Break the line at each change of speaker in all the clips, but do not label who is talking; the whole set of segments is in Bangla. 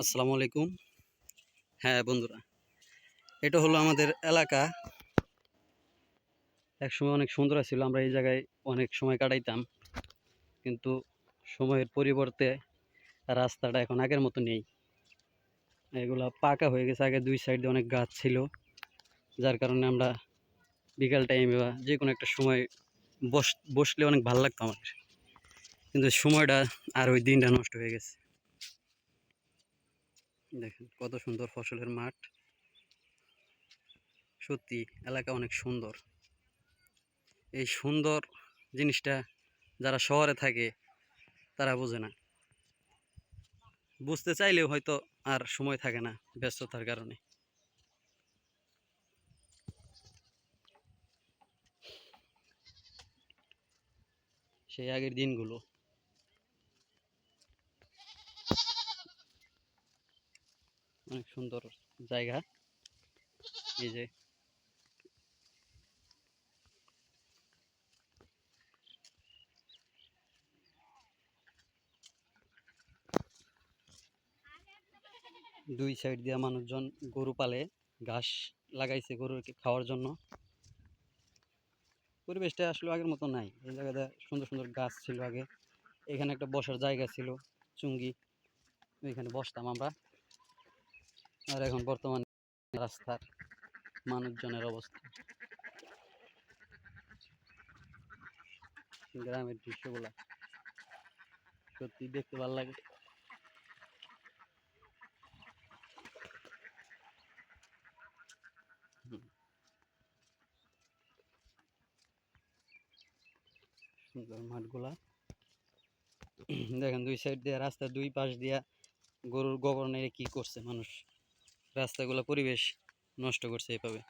আসসালামু আলাইকুম। হ্যাঁ বন্ধুরা, এটা হলো আমাদের এলাকা। একসময় অনেক সুন্দর ছিল, আমরা এই জায়গায় অনেক সময় কাটাইতাম, কিন্তু সময়ের পরিবর্তে রাস্তাটা এখন আগের মতো নেই। এগুলা পাকা হয়ে গেছে। আগে দুই সাইডে অনেক গাছ ছিল, যার কারণে আমরা বিকাল টাইমে বা যে কোনো একটা সময় বসলে অনেক ভালো লাগতো আমাদের। কিন্তু সময়টা আর ওই দিনটা নষ্ট হয়ে গেছে। দেখেন কত সুন্দর ফসলের মাঠ। সত্যি এলাকা অনেক সুন্দর। এই সুন্দর জিনিসটা যারা শহরে থাকে তারা বোঝে না, বুঝতে চাইলেও হয়তো আর সময় থাকে না ব্যস্ততার কারণে। সেই আগের দিনগুলো অনেক সুন্দর জায়গা। এই যে দুই সাইড দিয়ে মানুষজন গরু পালে, ঘাস লাগাইছে গরুকে খাওয়ার জন্য। পরিবেশটা আসলে আগের মতো নাই। এই জায়গাতে সুন্দর সুন্দর গাছ ছিল আগে। এখানে একটা বসার জায়গা ছিল, চুঙ্গি, ওইখানে বসতাম আমরা। আর এখন বর্তমানে রাস্তার মানুষজনের অবস্থা। গ্রামের দৃশ্যগুলা সত্যি দেখতে ভালো লাগে। সুন্দর মাঠগুলা দেখেন, দুই সাইড দিয়ে রাস্তা, দুই পাশ দিয়া গরুর গোবর নেড়ে কি করছে মানুষ। রাস্তাগুলো পরিবেশ নষ্ট করছে এভাবে।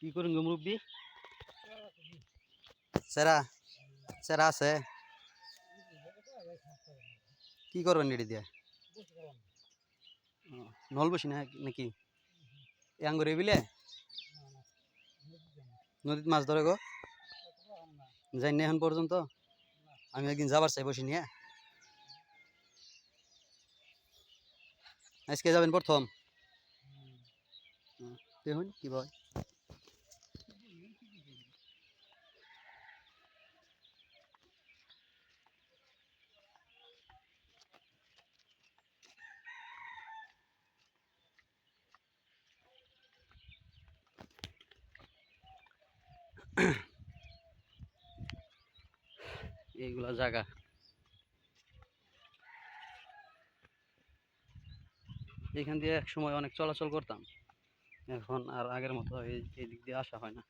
কি করেন গো মুরব্বী? সেরা সেরা আছে, কি করবেন এটি দিয়ে? নল বসি না নাকি আঙ্গুরে বিলে? নদীতে মাছ ধরে গো? যাই না এখন পর্যন্ত? আমি একদিন যাবার চাই, বসি নিয়ে। আজকে যাবেন প্রথম? দেখুন কি বল। এইগুলা জায়গা এখান দিয়ে এক সময় অনেক চলাচল করতাম, এখন আর আগের মতো এই দিক দিয়ে আসা হয় না।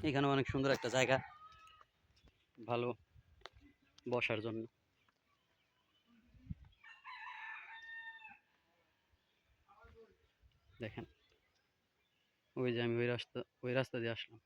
এখানে অনেক সুন্দর একটা জায়গা, ভালো বসার জন্য। দেখেন, ওই যে আমি ওই রাস্তা দিয়ে আসলাম।